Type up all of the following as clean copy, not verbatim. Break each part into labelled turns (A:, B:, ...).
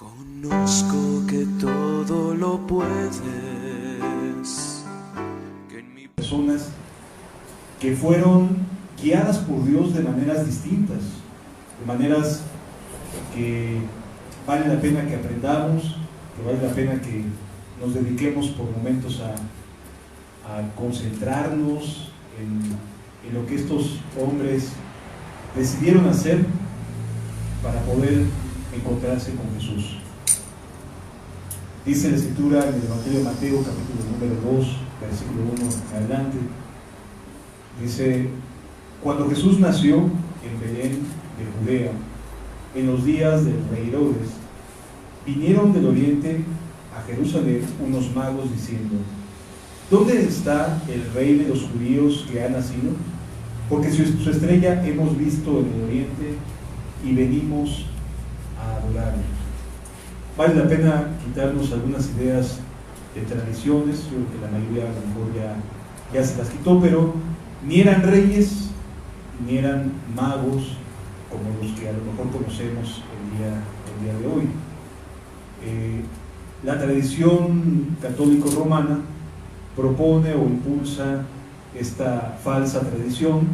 A: Conozco que todo lo puedes.
B: Personas que fueron guiadas por Dios de maneras distintas, de maneras que vale la pena que aprendamos, que vale la pena que nos dediquemos por momentos a concentrarnos en lo que estos hombres decidieron hacer para poder encontrarse con Jesús. Dice la Escritura en el Evangelio de Mateo, capítulo número 2, versículo 1 en adelante, dice: cuando Jesús nació en Belén de Judea, en los días del rey Herodes, vinieron del oriente a Jerusalén unos magos diciendo: ¿dónde está el rey de los judíos que ha nacido? Porque su estrella hemos visto en el oriente y venimos a adorarlo. Vale la pena quitarnos algunas ideas de tradiciones. Yo creo que la mayoría a lo mejor ya se las quitó, pero ni eran reyes ni eran magos como los que a lo mejor conocemos el día de hoy. La tradición católico-romana propone o impulsa esta falsa tradición,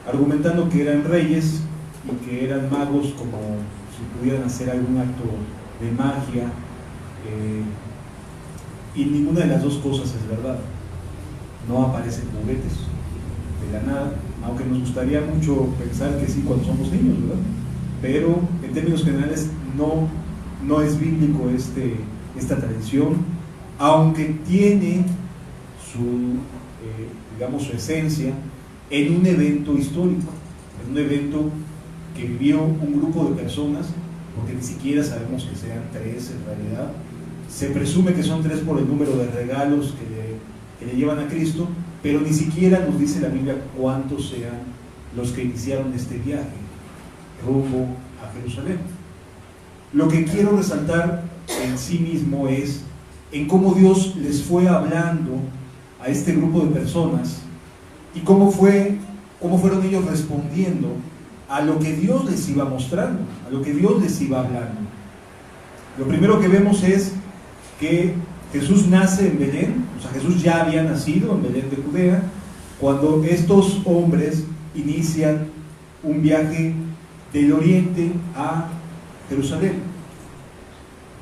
B: argumentando que eran reyes y que eran magos como si pudieran hacer algún acto de magia, y ninguna de las dos cosas es verdad. No aparecen juguetes de la nada, aunque nos gustaría mucho pensar que sí cuando somos niños, ¿verdad? Pero en términos generales no es bíblico esta tradición, aunque tiene su esencia en un evento histórico, en un evento que vivió un grupo de personas, porque ni siquiera sabemos que sean tres en realidad. Se presume que son tres por el número de regalos que le llevan a Cristo, pero ni siquiera nos dice la Biblia cuántos sean los que iniciaron este viaje rumbo a Jerusalén. Lo que quiero resaltar en sí mismo es en cómo Dios les fue hablando a este grupo de personas y cómo fueron ellos respondiendo a lo que Dios les iba mostrando, a lo que Dios les iba hablando. Lo primero que vemos es que Jesús nace en Belén, o sea, Jesús ya había nacido en Belén de Judea, cuando estos hombres inician un viaje del oriente a Jerusalén.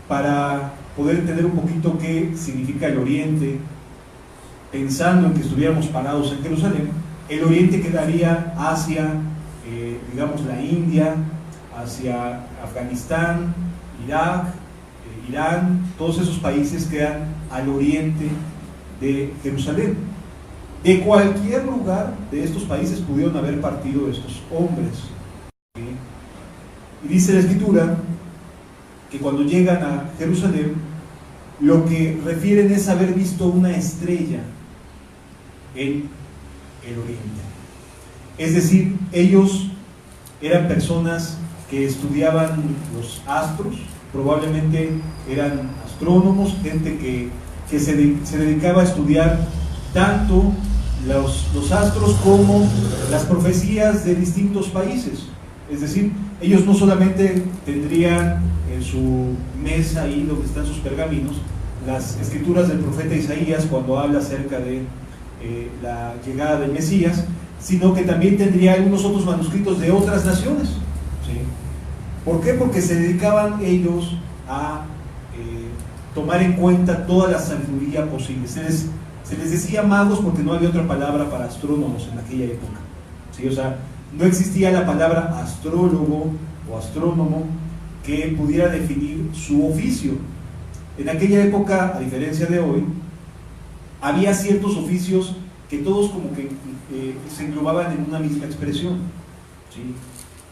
B: Para poder entender un poquito qué significa el oriente, pensando en que estuviéramos parados en Jerusalén, el oriente quedaría hacia la India, hacia Afganistán, Irak, Irán. Todos esos países quedan al oriente de Jerusalén. De cualquier lugar de estos países pudieron haber partido estos hombres. Y dice la Escritura que cuando llegan a Jerusalén, lo que refieren es haber visto una estrella en el oriente. Es decir, ellos eran personas que estudiaban los astros, probablemente eran astrónomos, gente que se dedicaba a estudiar tanto los astros como las profecías de distintos países. Es decir, ellos no solamente tendrían en su mesa ahí donde están sus pergaminos las escrituras del profeta Isaías cuando habla acerca de la llegada del Mesías, sino que también tendría algunos otros manuscritos de otras naciones. ¿Sí? ¿Por qué? Porque se dedicaban ellos a tomar en cuenta toda la sabiduría posible. Se les decía magos porque no había otra palabra para astrónomos en aquella época. ¿Sí? O sea, no existía la palabra astrólogo o astrónomo que pudiera definir su oficio. En aquella época, a diferencia de hoy, había ciertos oficios que todos como que se englobaban en una misma expresión. ¿Sí?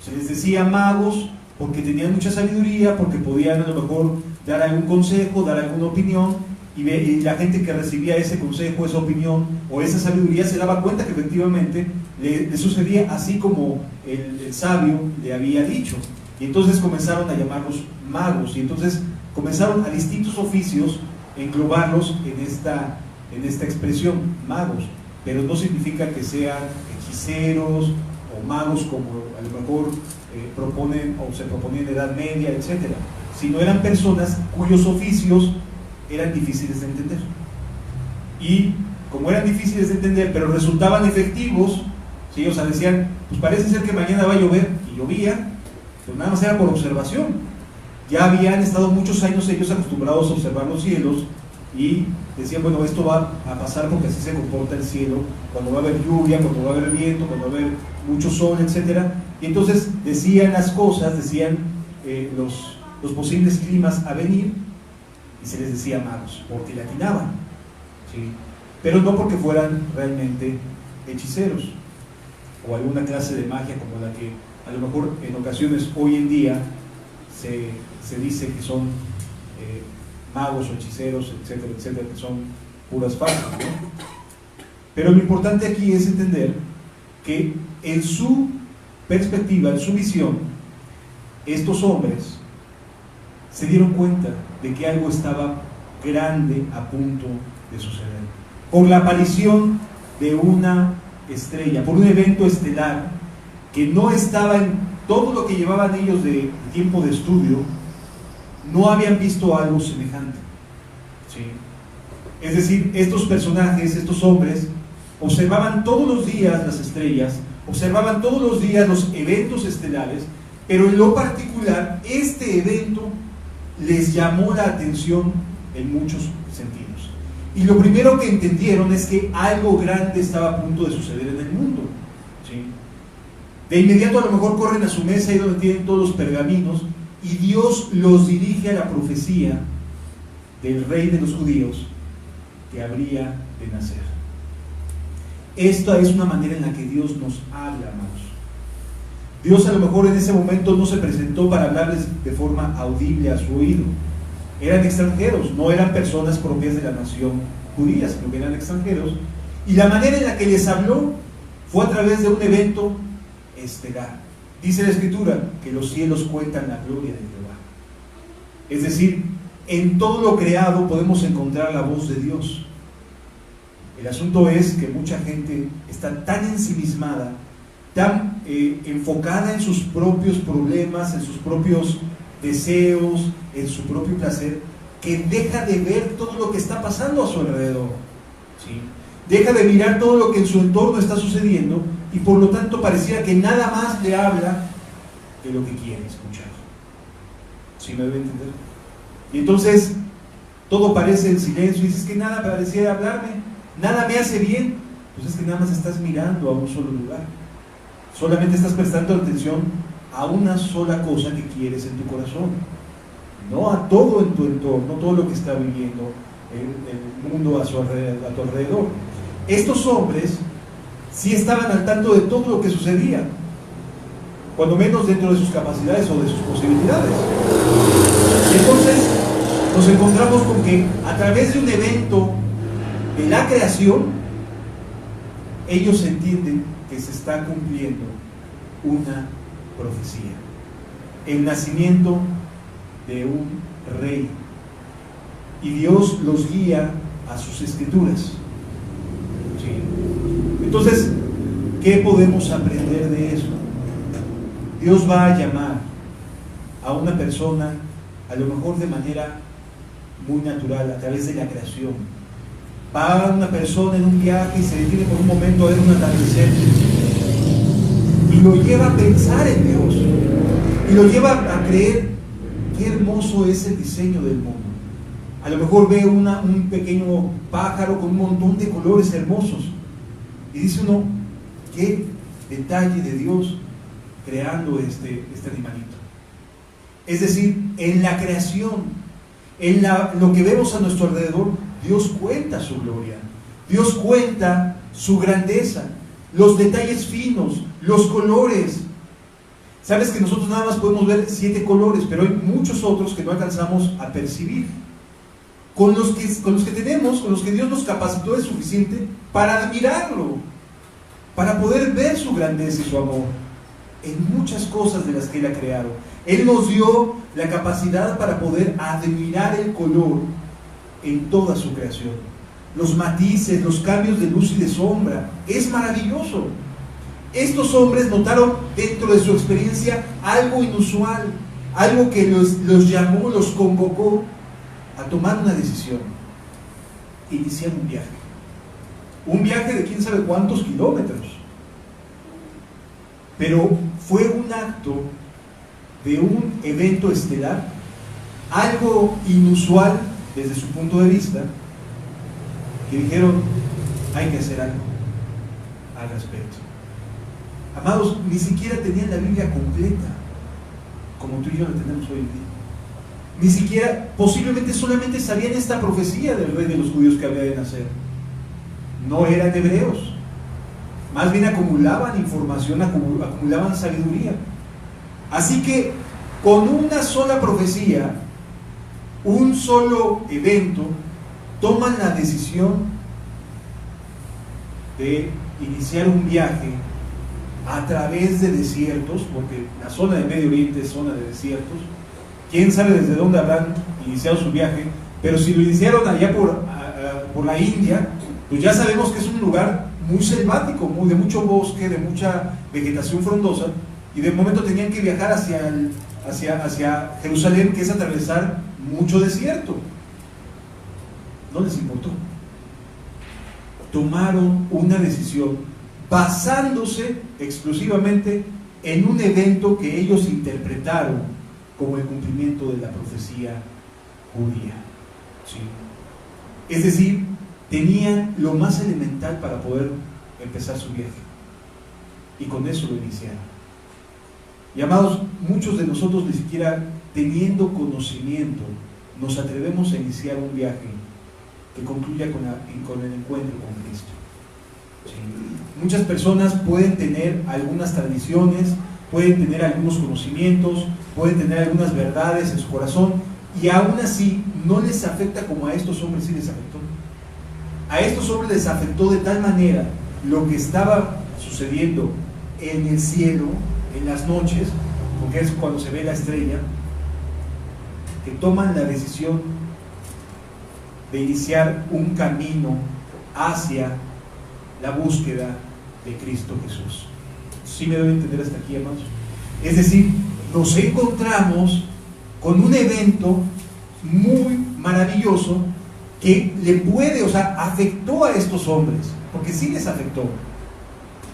B: Se les decía magos porque tenían mucha sabiduría, porque podían a lo mejor dar algún consejo, dar alguna opinión, y la gente que recibía ese consejo, esa opinión o esa sabiduría se daba cuenta que efectivamente le sucedía así como el sabio le había dicho. Y entonces comenzaron a llamarlos magos, y entonces comenzaron a distintos oficios englobarlos en esta expresión, magos. Pero no significa que sean hechiceros o magos como a lo mejor proponen o se proponían en la Edad Media, etc. sino eran personas cuyos oficios eran difíciles de entender. Y como eran difíciles de entender, pero resultaban efectivos, ¿sí? O sea, decían, pues parece ser que mañana va a llover, y llovía, pero nada más era por observación. Ya habían estado muchos años ellos acostumbrados a observar los cielos, y decían, bueno, esto va a pasar porque así se comporta el cielo, cuando va a haber lluvia, cuando va a haber viento, cuando va a haber mucho sol, etc. Y entonces decían las cosas, decían los posibles climas a venir, y se les decía magos, porque le atinaban, ¿sí? Pero no porque fueran realmente hechiceros, o alguna clase de magia como la que a lo mejor en ocasiones hoy en día se dice que son magos o hechiceros, etcétera, etcétera, que son puras falsas, ¿no? Pero lo importante aquí es entender que en su perspectiva, en su visión, estos hombres se dieron cuenta de que algo estaba grande a punto de suceder. Por la aparición de una estrella, por un evento estelar que no estaba en todo lo que llevaban ellos de tiempo de estudio, no habían visto algo semejante, ¿sí? Es decir, estos personajes, estos hombres, observaban todos los días las estrellas, observaban todos los días los eventos estelares, pero en lo particular, este evento les llamó la atención en muchos sentidos. Y lo primero que entendieron es que algo grande estaba a punto de suceder en el mundo, ¿sí? De inmediato a lo mejor corren a su mesa ahí donde tienen todos los pergaminos, y Dios los dirige a la profecía del rey de los judíos que habría de nacer. Esta es una manera en la que Dios nos habla, amados. Dios a lo mejor en ese momento no se presentó para hablarles de forma audible a su oído. Eran extranjeros, no eran personas propias de la nación judía, sino que eran extranjeros. Y la manera en la que les habló fue a través de un evento estelar. Dice la Escritura que los cielos cuentan la gloria de Jehová. Es decir, en todo lo creado podemos encontrar la voz de Dios. El asunto es que mucha gente está tan ensimismada, tan enfocada en sus propios problemas, en sus propios deseos, en su propio placer, que deja de ver todo lo que está pasando a su alrededor, ¿sí? Deja de mirar todo lo que en su entorno está sucediendo, y por lo tanto pareciera que nada más le habla de lo que quiere escuchar. ¿Sí me debe entender? Y entonces todo parece en silencio, y dices que nada pareciera hablarme, nada me hace bien. Pues es que nada más estás mirando a un solo lugar, solamente estás prestando atención a una sola cosa que quieres en tu corazón, no a todo en tu entorno, todo lo que está viviendo el mundo a tu alrededor. Estos hombres sí estaban al tanto de todo lo que sucedía, cuando menos dentro de sus capacidades o de sus posibilidades. Y entonces nos encontramos con que a través de un evento de la creación, ellos entienden que se está cumpliendo una profecía, el nacimiento de un rey, y Dios los guía a sus escrituras, ¿sí? Entonces, ¿qué podemos aprender de eso? Dios va a llamar a una persona, a lo mejor de manera muy natural, a través de la creación. Va a una persona en un viaje y se detiene por un momento a ver un atardecer, y lo lleva a pensar en Dios, y lo lleva a creer qué hermoso es el diseño del mundo. A lo mejor ve un pequeño pájaro con un montón de colores hermosos, y dice uno, qué detalle de Dios creando este animalito. Es decir, en la creación, lo que vemos a nuestro alrededor, Dios cuenta su gloria, Dios cuenta su grandeza, los detalles finos, los colores. Sabes que nosotros nada más podemos ver 7 colores, pero hay muchos otros que no alcanzamos a percibir, con los que Dios nos capacitó es suficiente para admirarlo, para poder ver su grandeza y su amor en muchas cosas de las que Él ha creado. Él nos dio la capacidad para poder admirar el color en toda su creación, los matices, los cambios de luz y de sombra. Es maravilloso. Estos hombres notaron dentro de su experiencia algo inusual, algo que los llamó, los convocó a tomar una decisión, iniciar un viaje de quién sabe cuántos kilómetros, pero fue un acto de un evento estelar, algo inusual desde su punto de vista, que dijeron, hay que hacer algo al respecto. Amados, ni siquiera tenían la Biblia completa, como tú y yo la tenemos hoy en día. Ni siquiera, posiblemente solamente sabían esta profecía del rey de los judíos que había de nacer. No eran hebreos, más bien acumulaban información, acumulaban sabiduría. Así que con una sola profecía, un solo evento, toman la decisión de iniciar un viaje a través de desiertos, porque la zona de Medio Oriente es zona de desiertos. Quién sabe desde dónde habrán iniciado su viaje, pero si lo iniciaron allá por la India, pues ya sabemos que es un lugar muy selvático, de mucho bosque, de mucha vegetación frondosa, y de momento tenían que viajar hacia Jerusalén, que es atravesar mucho desierto. No les importó. Tomaron una decisión basándose exclusivamente en un evento que ellos interpretaron como el cumplimiento de la profecía judía. ¿Sí? Es decir, tenían lo más elemental para poder empezar su viaje, y con eso lo iniciaron. Y amados, muchos de nosotros ni siquiera teniendo conocimiento nos atrevemos a iniciar un viaje que concluya con el encuentro con Cristo. ¿Sí? Muchas personas pueden tener algunas tradiciones, pueden tener algunos conocimientos, pueden tener algunas verdades en su corazón, y aún así no les afecta como a estos hombres sí les afectó. A estos hombres les afectó de tal manera lo que estaba sucediendo en el cielo, en las noches, porque es cuando se ve la estrella, que toman la decisión de iniciar un camino hacia la búsqueda de Cristo Jesús. ¿Sí me doy a entender hasta aquí, amados? Es decir, nos encontramos con un evento muy maravilloso que le afectó a estos hombres, porque sí les afectó,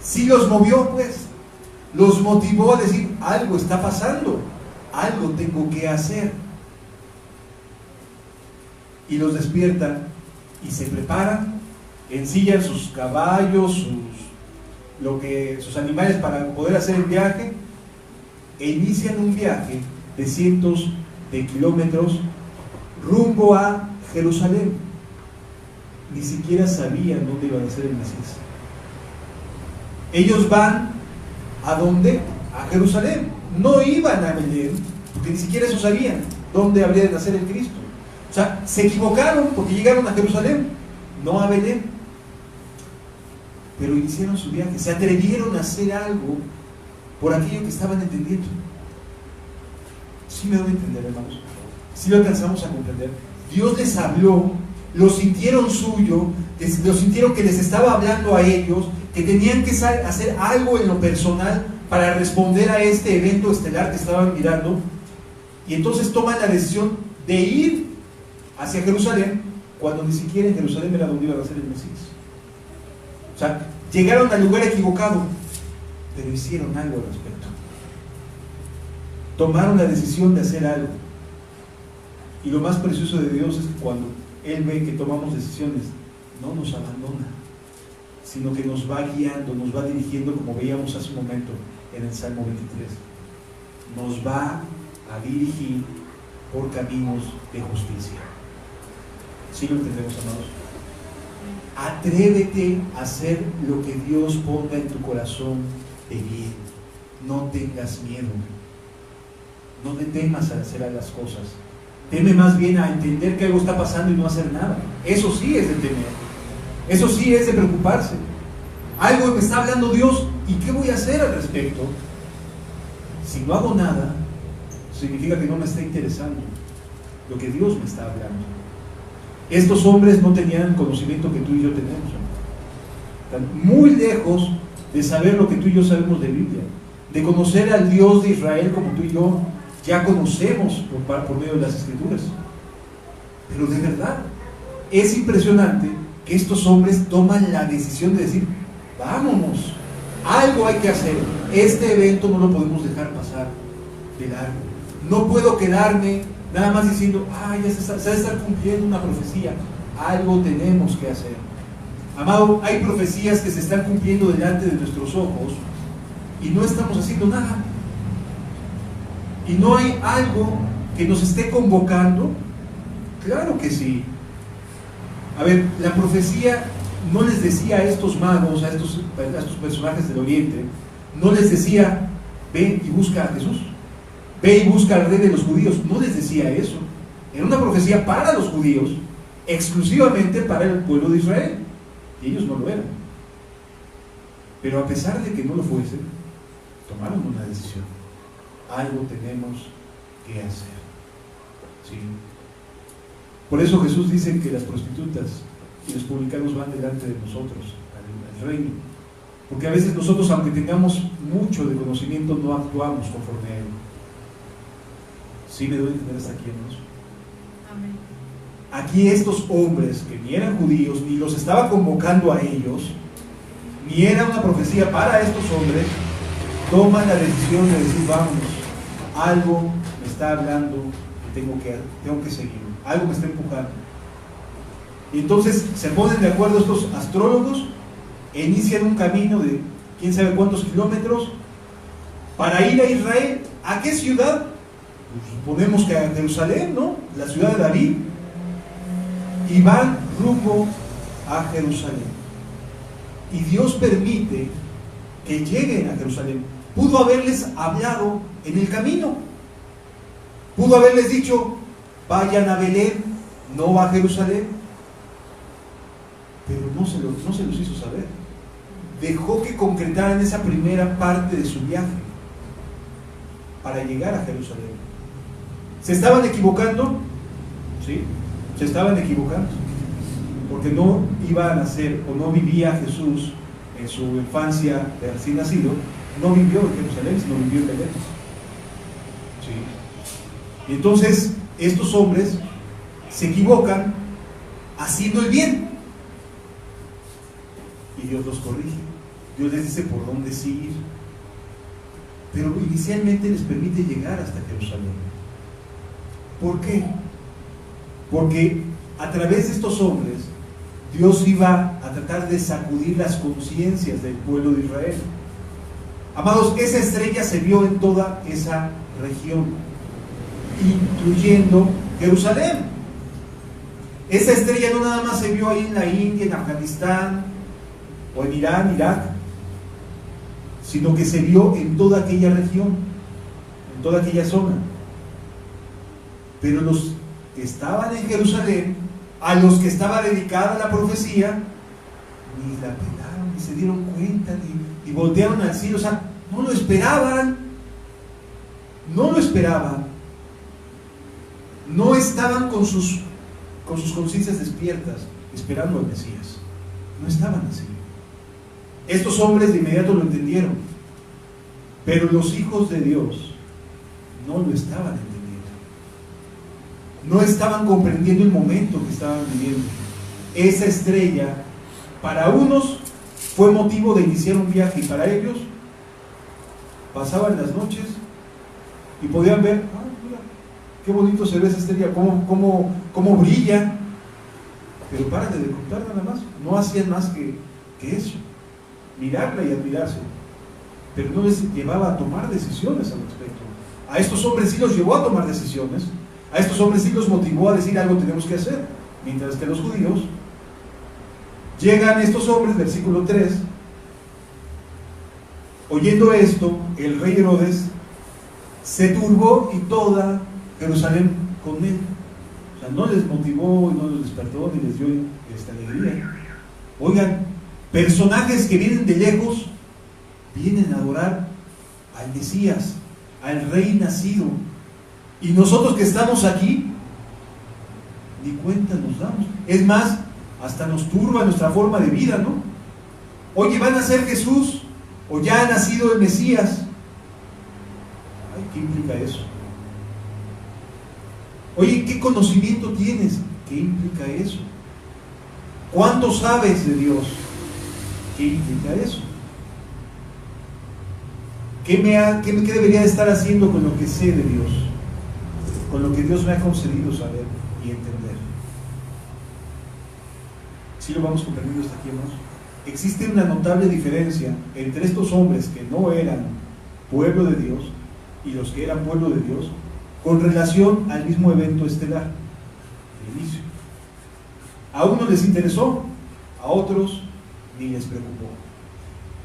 B: sí los movió, pues, los motivó a decir, algo está pasando, algo tengo que hacer. Y los despiertan y se preparan, ensillan sus caballos, sus animales para poder hacer el viaje, e inician un viaje de cientos de kilómetros rumbo a Jerusalén. Ni siquiera sabían dónde iba a ser el Mesías. Ellos van ¿a dónde? A Jerusalén. No iban a Belén, porque ni siquiera eso sabían, dónde habría de nacer el Cristo. O sea, se equivocaron porque llegaron a Jerusalén, no a Belén. Pero iniciaron su viaje, se atrevieron a hacer algo por aquello que estaban entendiendo. ¿Sí me doy a entender, hermanos? ¿Sí lo alcanzamos a comprender? Dios les habló, lo sintieron suyo, lo sintieron que les estaba hablando a ellos, que tenían que hacer algo en lo personal para responder a este evento estelar que estaban mirando, y entonces toman la decisión de ir hacia Jerusalén, cuando ni siquiera en Jerusalén era donde iba a nacer el Mesías. O sea, llegaron al lugar equivocado, pero hicieron algo al respecto. Tomaron la decisión de hacer algo. Y lo más precioso de Dios es que cuando Él ve que tomamos decisiones, no nos abandona, sino que nos va guiando, nos va dirigiendo, como veíamos hace un momento en el Salmo 23. Nos va a dirigir por caminos de justicia. ¿Sí lo entendemos, amados? Atrévete a hacer lo que Dios ponga en tu corazón de bien. No tengas miedo. No te temas a hacer las cosas. Teme más bien a entender que algo está pasando y no hacer nada. Eso sí es de temer. Eso sí es de preocuparse. Algo me está hablando Dios, ¿y qué voy a hacer al respecto? Si no hago nada, significa que no me está interesando lo que Dios me está hablando. Estos hombres no tenían el conocimiento que tú y yo tenemos. Están muy lejos de saber lo que tú y yo sabemos de Biblia, de conocer al Dios de Israel como tú y yo ya conocemos por medio de las Escrituras. Pero de verdad, es impresionante que estos hombres toman la decisión de decir, vámonos, algo hay que hacer, este evento no lo podemos dejar pasar de largo. No puedo quedarme nada más diciendo, ya se va a estar cumpliendo una profecía, algo tenemos que hacer. Amado, hay profecías que se están cumpliendo delante de nuestros ojos y no estamos haciendo nada. ¿Y no hay algo que nos esté convocando? Claro que sí. A ver, la profecía no les decía a estos magos, a estos personajes del Oriente, no les decía, ve y busca a Jesús, ve y busca al rey de los judíos. No les decía eso. Era una profecía para los judíos, exclusivamente para el pueblo de Israel. Y ellos no lo eran. Pero a pesar de que no lo fuesen, tomaron una decisión. Algo tenemos que hacer. ¿Sí? Por eso Jesús dice que las prostitutas y los publicanos van delante de nosotros al reino. Porque a veces nosotros, aunque tengamos mucho de conocimiento, no actuamos conforme a él. ¿Sí me doy a entender hasta aquí, hermanos?
C: Amén.
B: Aquí estos hombres, que ni eran judíos, ni los estaba convocando a ellos, ni era una profecía para estos hombres, toman la decisión de decir, vámonos, algo me está hablando que tengo que seguir, algo me está empujando. Y entonces se ponen de acuerdo estos astrólogos e inician un camino de quién sabe cuántos kilómetros para ir a Israel. ¿A qué ciudad? Pues suponemos que a Jerusalén, ¿no? La ciudad de David. Y van rumbo a Jerusalén. Y Dios permite que lleguen a Jerusalén. Pudo haberles hablado en el camino. Pudo haberles dicho, vayan a Belén, no a Jerusalén. Pero no se los hizo saber. Dejó que concretaran esa primera parte de su viaje para llegar a Jerusalén. ¿Se estaban equivocando? Sí, se estaban equivocando. Porque no iba a nacer, o no vivía Jesús en su infancia de recién nacido, no vivió en Jerusalén, sino vivió en Belén. Sí. Y entonces, estos hombres se equivocan haciendo el bien. Y Dios los corrige. Dios les dice por dónde seguir. Pero inicialmente les permite llegar hasta Jerusalén. ¿Por qué? Porque a través de estos hombres Dios iba a tratar de sacudir las conciencias del pueblo de Israel. Amados, esa estrella se vio en toda esa región, incluyendo Jerusalén. Esa estrella no nada más se vio ahí en la India, en Afganistán, o en Irán, Irak, sino que se vio en toda aquella región, en toda aquella zona. Pero los que estaban en Jerusalén, a los que estaba dedicada la profecía, ni la pelaron, ni se dieron cuenta, ni voltearon al cielo. O sea, no lo esperaban. No lo esperaban. No estaban con sus conciencias despiertas, esperando al Mesías. No estaban así. Estos hombres de inmediato lo entendieron, pero los hijos de Dios no lo estaban entendiendo. No estaban comprendiendo el momento que estaban viviendo. Esa estrella, para unos, fue motivo de iniciar un viaje, y para ellos, pasaban las noches y podían ver, mira, qué bonito se ve esa estrella, cómo brilla, pero párale de contar nada más. No hacían más que eso, mirarla y admirarse, pero no les llevaba a tomar decisiones al respecto. A estos hombres sí los llevó a tomar decisiones. A estos hombres sí los motivó a decir algo tenemos que hacer. Mientras que los judíos, llegan estos hombres, versículo 3, oyendo esto, el rey Herodes se turbó y toda Jerusalén con él. O sea, no les motivó, no los despertó, ni les dio esta alegría. Oigan, personajes que vienen de lejos, vienen a adorar al Mesías, al rey nacido. Y nosotros que estamos aquí, ni cuenta nos damos. Es más, hasta nos turba nuestra forma de vida, ¿no? Oye, ¿van a ser Jesús? ¿O ya ha nacido el Mesías? Ay, ¿qué implica eso? Oye, ¿qué conocimiento tienes? ¿Qué implica eso? ¿Cuánto sabes de Dios? ¿Qué implica eso? ¿Qué debería de estar haciendo con lo que sé de Dios? Con lo que Dios me ha concedido saber y entender. ¿Sí lo vamos comprendiendo hasta aquí, hermanos? Existe una notable diferencia entre estos hombres que no eran pueblo de Dios y los que eran pueblo de Dios con relación al mismo evento estelar, el inicio. A unos les interesó, a otros ni les preocupó.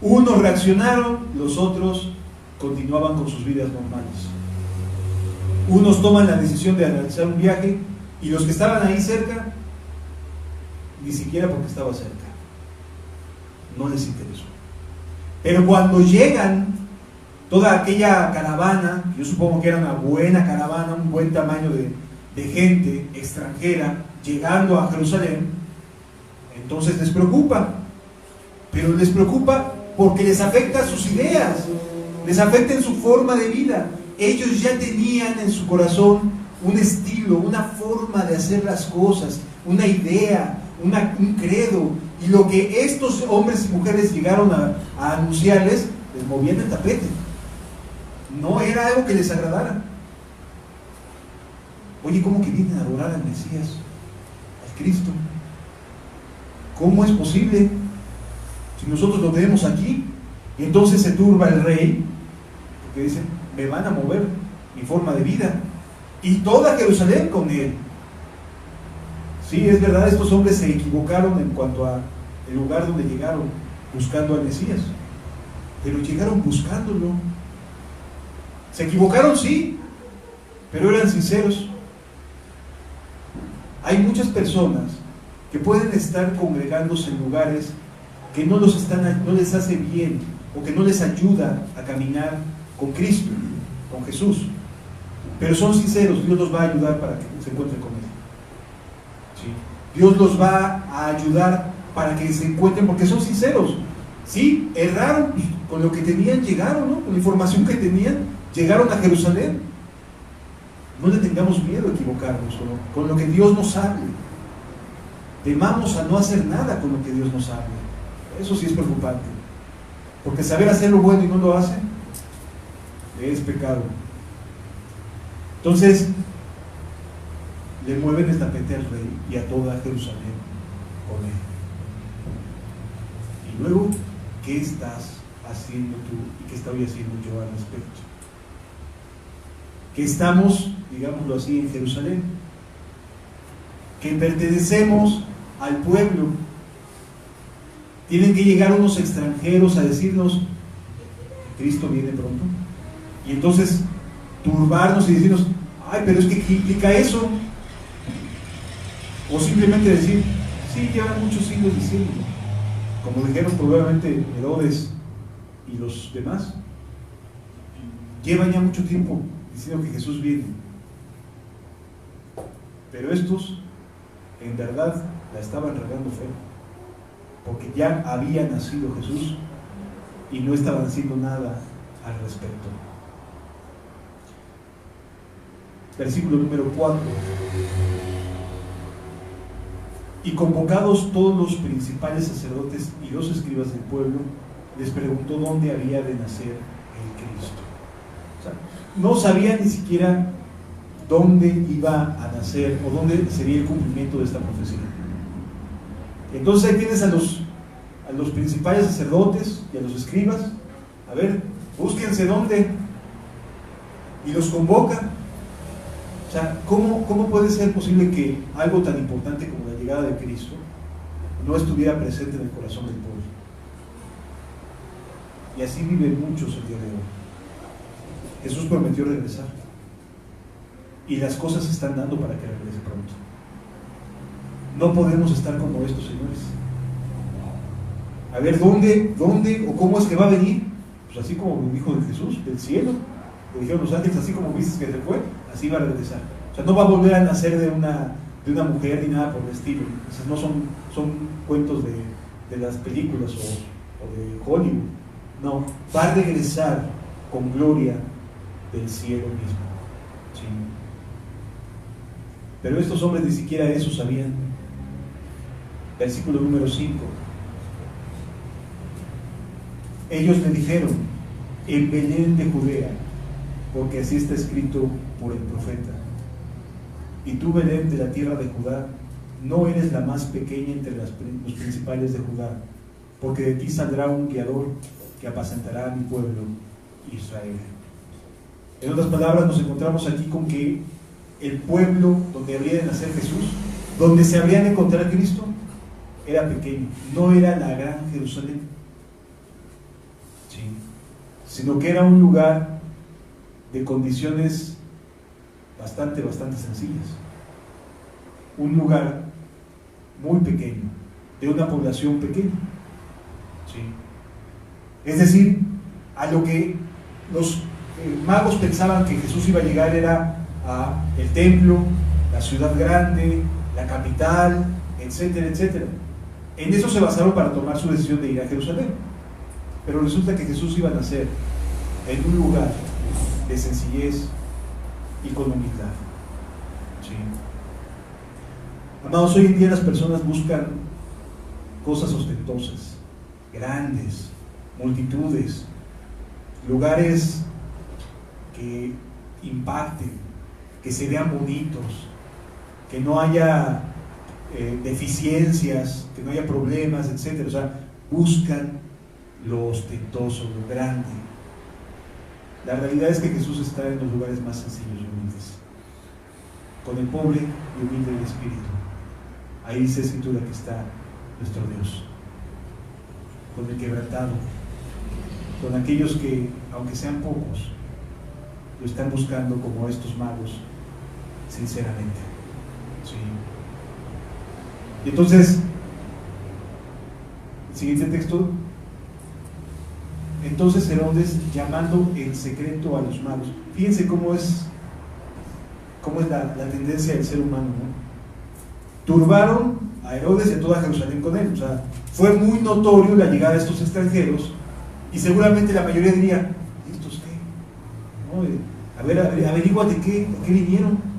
B: Unos reaccionaron, los otros continuaban con sus vidas normales. Unos toman la decisión de realizar un viaje y los que estaban ahí cerca, ni siquiera porque estaba cerca, no les interesó. Pero cuando llegan, toda aquella caravana, yo supongo que era una buena caravana, un buen tamaño de gente extranjera, llegando a Jerusalén, entonces les preocupa. Pero les preocupa porque les afecta sus ideas, les afecta en su forma de vida. Ellos ya tenían en su corazón un estilo, una forma de hacer las cosas, una idea, un credo, y lo que estos hombres y mujeres llegaron a anunciarles, les movían el tapete. No era algo que les agradara. Oye, ¿cómo que vienen a adorar al Mesías, al Cristo? ¿Cómo es posible? Si nosotros lo tenemos aquí. Y entonces se turba el rey, porque dicen, me van a mover mi forma de vida, y toda Jerusalén con él. Sí, es verdad, estos hombres se equivocaron en cuanto a el lugar donde llegaron, buscando al Mesías, pero llegaron buscándolo. Se equivocaron, sí, pero eran sinceros. Hay muchas personas que pueden estar congregándose en lugares que no les hace bien, o que no les ayuda a caminar con Cristo, con Jesús, pero son sinceros. Dios los va a ayudar para que se encuentren con Él. ¿Sí? Dios los va a ayudar para que se encuentren, porque son sinceros. Sí, erraron, pues, con lo que tenían llegaron, ¿no? Con la información que tenían, llegaron a Jerusalén. No le tengamos miedo a equivocarnos con lo que Dios nos hable. Temamos a no hacer nada con lo que Dios nos hable. Eso sí es preocupante, porque saber hacer lo bueno y no lo hace es pecado. Entonces le mueven el tapete al rey y a toda Jerusalén con él. Y luego, ¿qué estás haciendo tú y qué estoy haciendo yo al respecto? Que estamos, digámoslo así, en Jerusalén, que pertenecemos al pueblo. Tienen que llegar unos extranjeros a decirnos, Cristo viene pronto, y entonces turbarnos y decirnos, ay, pero es que ¿qué implica eso? O simplemente decir, sí, llevan muchos siglos diciendo, como dijeron probablemente Herodes y los demás, llevan ya mucho tiempo diciendo que Jesús viene. Pero estos, en verdad, la estaban regando feo, porque ya había nacido Jesús y no estaban haciendo nada al respecto. Versículo número 4. Y convocados todos los principales sacerdotes y los escribas del pueblo, les preguntó dónde había de nacer el Cristo. O sea, no sabían ni siquiera dónde iba a nacer o dónde sería el cumplimiento de esta profecía. Entonces ahí tienes a los principales sacerdotes y a los escribas. A ver, búsquense dónde, y los convoca. O sea, ¿cómo puede ser posible que algo tan importante como la llegada de Cristo no estuviera presente en el corazón del pueblo? Y así viven muchos el día de hoy. Jesús prometió regresar, y las cosas se están dando para que regrese pronto. No podemos estar como estos señores. A ver, ¿dónde o cómo es que va a venir? Pues así como dijo Jesús, del cielo. Le dijeron los ángeles, así como viste que se fue, así va a regresar. O sea, no va a volver a nacer de una mujer ni nada por el estilo. Esos no son cuentos de las películas o de Hollywood. No, va a regresar con gloria del cielo mismo. ¿Sí? Pero estos hombres ni siquiera eso sabían. Versículo número 5. Ellos le dijeron: en Belén de Judea, porque así está escrito por el profeta. Y tú, Belén, de la tierra de Judá, no eres la más pequeña entre los principales de Judá, porque de ti saldrá un guiador que apacentará a mi pueblo Israel. En otras palabras, nos encontramos aquí con que el pueblo donde habría de nacer Jesús, donde se habría de encontrar Cristo, era pequeño, no era la gran Jerusalén, ¿sí?, sino que era un lugar de condiciones bastante sencillas, un lugar muy pequeño, de una población pequeña, ¿sí? Es decir, a lo que los magos pensaban que Jesús iba a llegar era a el templo, la ciudad grande, la capital, etcétera, etcétera. En eso se basaron para tomar su decisión de ir a Jerusalén. Pero resulta que Jesús iba a nacer en un lugar de sencillez y con humildad. ¿Sí? Amados, hoy en día las personas buscan cosas ostentosas, grandes, multitudes, lugares que impacten, que se vean bonitos, que no haya deficiencias, que no haya problemas, etc. O sea, buscan lo ostentoso, lo grande. La realidad es que Jesús está en los lugares más sencillos y humildes, con el pobre y humilde de espíritu. Ahí dice Escritura que está nuestro Dios, con el quebrantado, con aquellos que, aunque sean pocos, lo están buscando como estos magos, sinceramente. ¿Sí? Y entonces, el siguiente texto: entonces Herodes, llamando en secreto a los magos. Fíjense cómo es la tendencia del ser humano, ¿no? Turbaron a Herodes y a toda Jerusalén con él. O sea, fue muy notorio la llegada de estos extranjeros, y seguramente la mayoría diría: ¿y estos qué? ¿No? A ver, averíguate qué vinieron.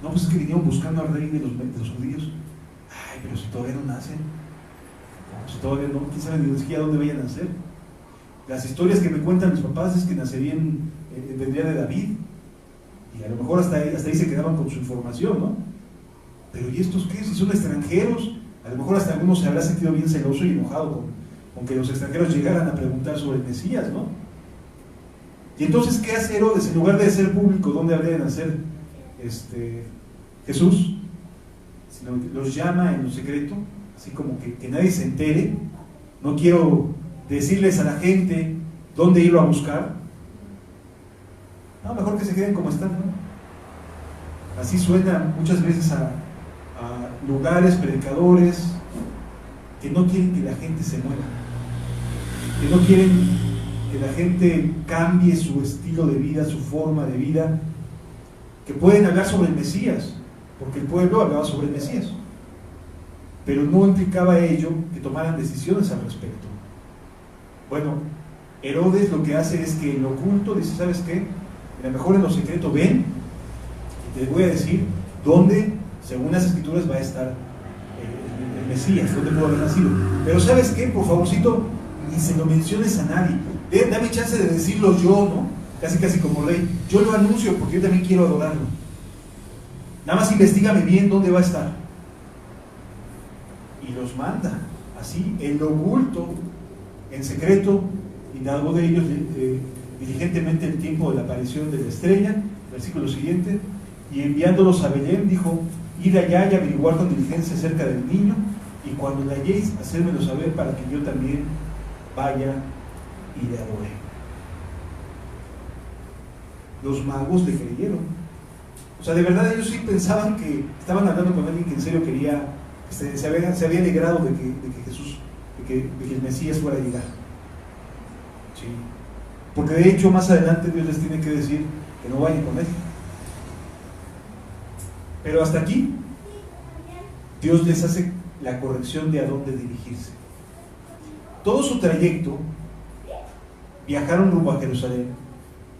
B: No, pues es que vinieron buscando al rey de los judíos. Ay, pero si todavía no nacen, si todavía no, quién sabe ni siquiera dónde vayan a nacer. Las historias que me cuentan mis papás es que nacerían, vendría de David, y a lo mejor hasta ahí se quedaban con su información, ¿no? Pero ¿y estos qué? Si son extranjeros, a lo mejor hasta algunos se habrá sentido bien celoso y enojado con que los extranjeros llegaran a preguntar sobre el Mesías, ¿no? Y entonces, ¿qué hace Herodes? En lugar de hacer público dónde habría de nacer Jesús, sino que los llama en lo secreto, así como que nadie se entere. No quiero decirles a la gente dónde irlo a buscar. No, mejor que se queden como están, ¿no? Así suena muchas veces a lugares, predicadores que no quieren que la gente se mueva, que no quieren que la gente cambie su estilo de vida, su forma de vida, que pueden hablar sobre el Mesías, porque el pueblo hablaba sobre el Mesías, pero no implicaba ello que tomaran decisiones al respecto. Bueno, Herodes lo que hace es que en lo oculto dice: ¿sabes qué? A lo mejor en lo secreto ven, y te voy a decir dónde, según las Escrituras, va a estar el Mesías, dónde pudo haber nacido. Pero ¿sabes qué? Por favorcito, ni se lo menciones a nadie. Dame chance de decirlo yo, ¿no? Casi como rey. Yo lo anuncio porque yo también quiero adorarlo. Nada más investígame bien dónde va a estar. Y los manda así, en lo oculto, en secreto, indagó de ellos diligentemente el tiempo de la aparición de la estrella. Versículo siguiente: y enviándolos a Belén, dijo: id allá y averiguar con diligencia acerca del niño, y cuando la halléis, hacérmelo saber para que yo también vaya y le adore. Los magos le creyeron. O sea, de verdad ellos sí pensaban que estaban hablando con alguien que en serio quería, se había alegrado de que Jesús, de que el Mesías fuera a llegar. ¿Sí? Porque de hecho más adelante Dios les tiene que decir que no vayan con él. Pero hasta aquí Dios les hace la corrección de a dónde dirigirse. Todo su trayecto, viajaron rumbo a Jerusalén,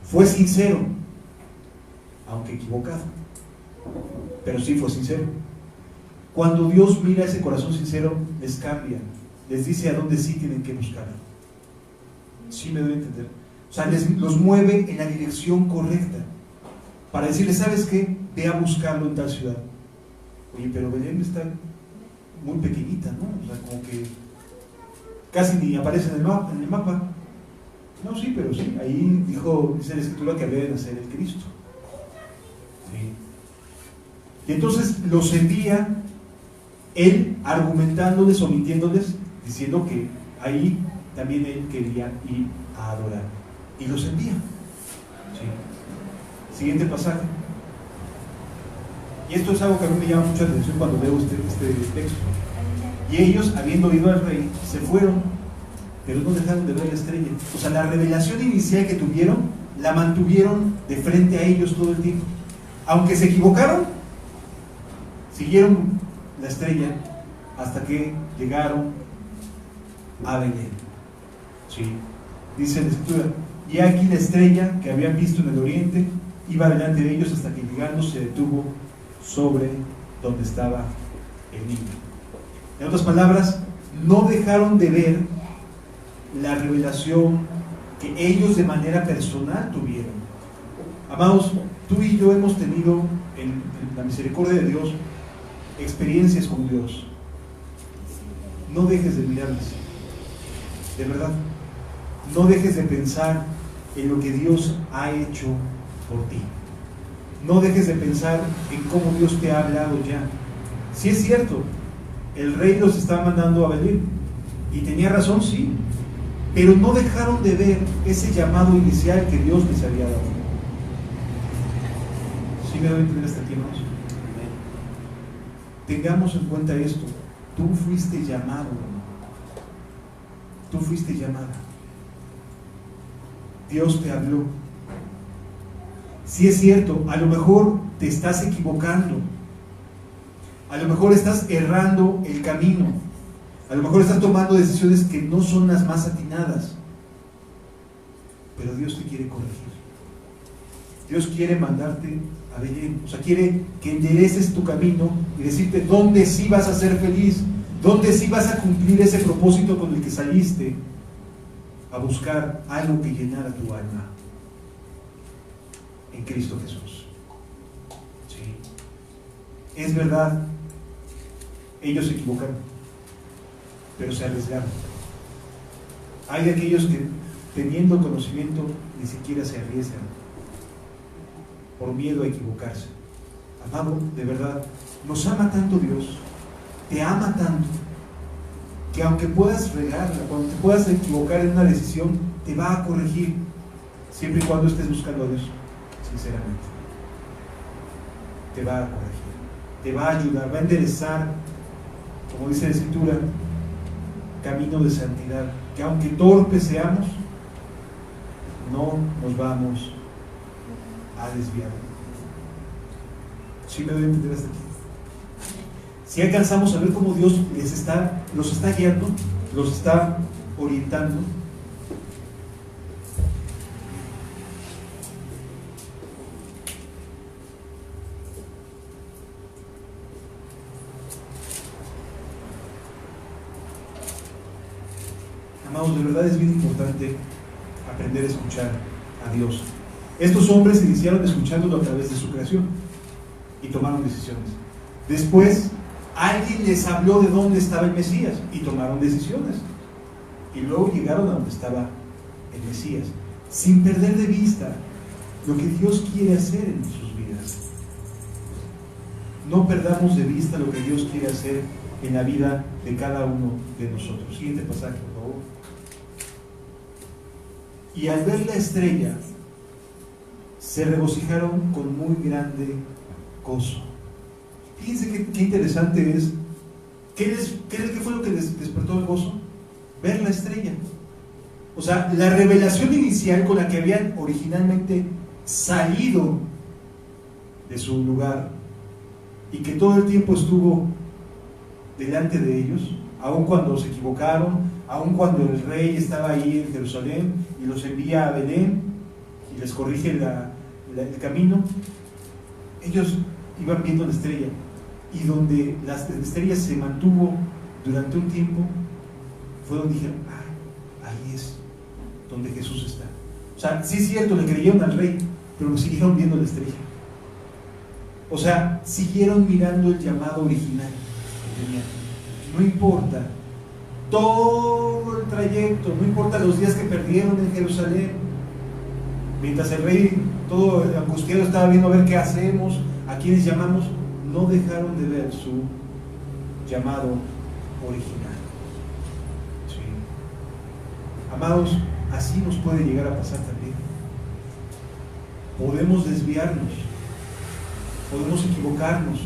B: fue sincero, aunque equivocado. pero sí fue sincero. Cuando Dios mira ese corazón sincero, les cambia, les dice a dónde sí tienen que buscarlo. ¿Sí me doy a entender? O sea, los mueve en la dirección correcta para decirles, ¿sabes qué? Ve a buscarlo en tal ciudad. Oye, pero Belén está muy pequeñita, ¿no? O sea, como que casi ni aparece en el mapa. No, sí, pero sí, ahí dice la Escritura que había de nacer el Cristo. Sí. Y entonces los envía, él argumentándoles, omitiéndoles, diciendo que ahí también él quería ir a adorar. Y los envía. Sí. Siguiente pasaje. Y esto es algo que a mí me llama mucha atención cuando veo este texto. Y ellos, habiendo oído al rey, se fueron, pero no dejaron de ver la estrella. O sea, la revelación inicial que tuvieron, la mantuvieron de frente a ellos todo el tiempo. Aunque se equivocaron, siguieron la estrella hasta que llegaron a Belén. Sí. Dice la Escritura, y aquí la estrella que habían visto en el oriente iba delante de ellos hasta que llegando se detuvo sobre donde estaba el niño. En otras palabras, no dejaron de ver la revelación que ellos de manera personal tuvieron. Amados, tú y yo hemos tenido en la misericordia de Dios experiencias con Dios. No dejes de mirarlas, de verdad. No dejes de pensar en lo que Dios ha hecho por ti. No dejes de pensar en cómo Dios te ha hablado ya. Si es cierto, el rey los está mandando a Belén, y tenía razón, sí, pero no dejaron de ver ese llamado inicial que Dios les había dado. ¿Sí me doy a entender hasta aquí, hermanos? Tengamos en cuenta esto. Tú fuiste llamado, hermano. Tú fuiste llamada. Dios te habló. Si es cierto, a lo mejor te estás equivocando, a lo mejor estás errando el camino, a lo mejor estás tomando decisiones que no son las más atinadas, pero Dios te quiere corregir. Dios quiere mandarte a Belén, o sea, quiere que endereces tu camino y decirte dónde sí vas a ser feliz, dónde sí vas a cumplir ese propósito con el que saliste a buscar algo que llenara tu alma. En Cristo Jesús. Sí. Es verdad, ellos se equivocaron, pero se arriesgaron. Hay de aquellos que, teniendo conocimiento, ni siquiera se arriesgan por miedo a equivocarse. Amado, de verdad, nos ama tanto Dios, te ama tanto, que aunque puedas regarla, cuando te puedas equivocar en una decisión, te va a corregir, siempre y cuando estés buscando a Dios. Sinceramente, te va a corregir, te va a ayudar, va a enderezar, como dice la Escritura, camino de santidad, que aunque torpes seamos, no nos vamos a desviar. ¿Sí me doy a entender hasta aquí? Si alcanzamos a ver cómo Dios los está guiando, los está orientando. Amados, de verdad es bien importante aprender a escuchar a Dios. Estos hombres iniciaron escuchándolo a través de su creación y tomaron decisiones. Después, alguien les habló de dónde estaba el Mesías y tomaron decisiones. Y luego llegaron a donde estaba el Mesías, sin perder de vista lo que Dios quiere hacer en sus vidas. No perdamos de vista lo que Dios quiere hacer en la vida de cada uno de nosotros. Siguiente pasaje, por favor. Y al ver la estrella, se regocijaron con muy grande gozo. Fíjense qué interesante es. ¿Qué fue lo que les despertó el gozo? Ver la estrella. O sea, la revelación inicial con la que habían originalmente salido de su lugar y que todo el tiempo estuvo delante de ellos, aun cuando se equivocaron, aun cuando el rey estaba ahí en Jerusalén y los envía a Belén y les corrige el camino, ellos iban viendo la estrella, y donde la estrella se mantuvo durante un tiempo, fue donde dijeron, ahí es donde Jesús está. O sea, sí es cierto, le creyeron al rey, pero siguieron viendo la estrella. O sea, siguieron mirando el llamado original que tenían. No importa todo el trayecto, no importa los días que perdieron en Jerusalén, mientras el rey todo angustiado estaba viendo a ver qué hacemos, a quiénes llamamos, no dejaron de ver su llamado original. Sí. Amados, así nos puede llegar a pasar también. Podemos desviarnos, podemos equivocarnos,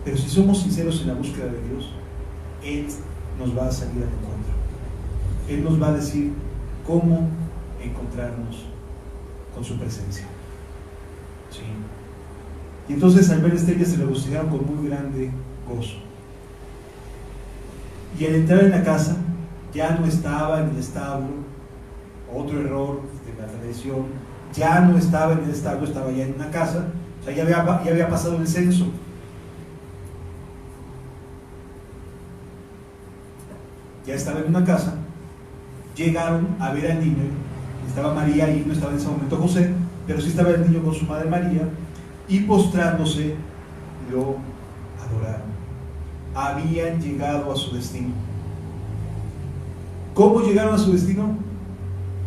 B: pero si somos sinceros en la búsqueda de Dios, Él nos va a salir al encuentro. Él nos va a decir cómo encontrarnos con su presencia. Sí. Y entonces al ver estrellas se regocijaron con muy grande gozo. Y al entrar en la casa, ya no estaba en el establo, otro error de la tradición, ya no estaba en el establo, estaba ya en una casa, o sea, ya había pasado el censo. Ya estaba en una casa, llegaron a ver al niño, estaba María ahí, no estaba en ese momento José, pero sí estaba el niño con su madre María, y postrándose lo adoraron. Habían llegado a su destino. ¿Cómo llegaron a su destino?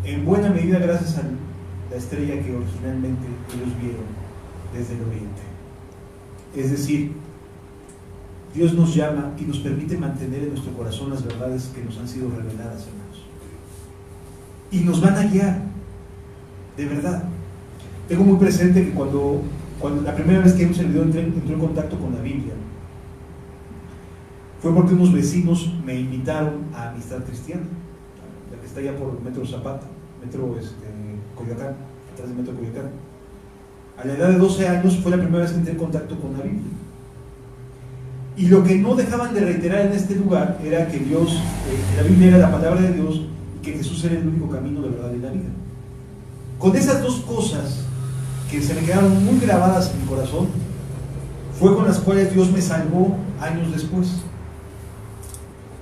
B: En buena medida gracias a la estrella que originalmente ellos vieron desde el oriente. Es decir, Dios nos llama y nos permite mantener en nuestro corazón las verdades que nos han sido reveladas, hermanos. Y nos van a guiar, de verdad. Tengo muy presente que cuando la primera vez que un servidor entró en contacto con la Biblia, fue porque unos vecinos me invitaron a Amistad Cristiana, la que está allá por Metro Zapata, Metro Coyoacán, atrás de Metro Coyoacán. A la edad de 12 años fue la primera vez que entré en contacto con la Biblia. Y lo que no dejaban de reiterar en este lugar era que Dios, que la Biblia era la palabra de Dios y que Jesús era el único camino, de verdad y la vida. Con esas dos cosas que se me quedaron muy grabadas en mi corazón, fue con las cuales Dios me salvó años después.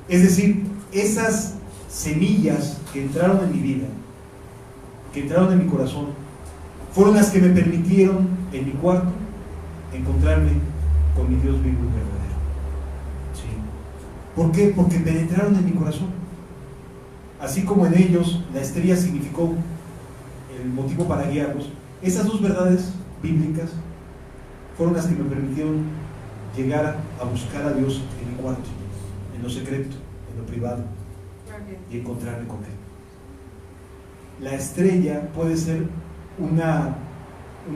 B: Es decir, esas semillas que entraron en mi vida, que entraron en mi corazón, fueron las que me permitieron en mi cuarto encontrarme con mi Dios vivo y verdadero. ¿Sí? ¿Por qué? Porque penetraron en mi corazón. Así como en ellos la estrella significó el motivo para guiarlos, esas dos verdades bíblicas fueron las que me permitieron llegar a buscar a Dios en mi cuarto, en lo secreto, en lo privado, y encontrarme con Él. La estrella puede ser una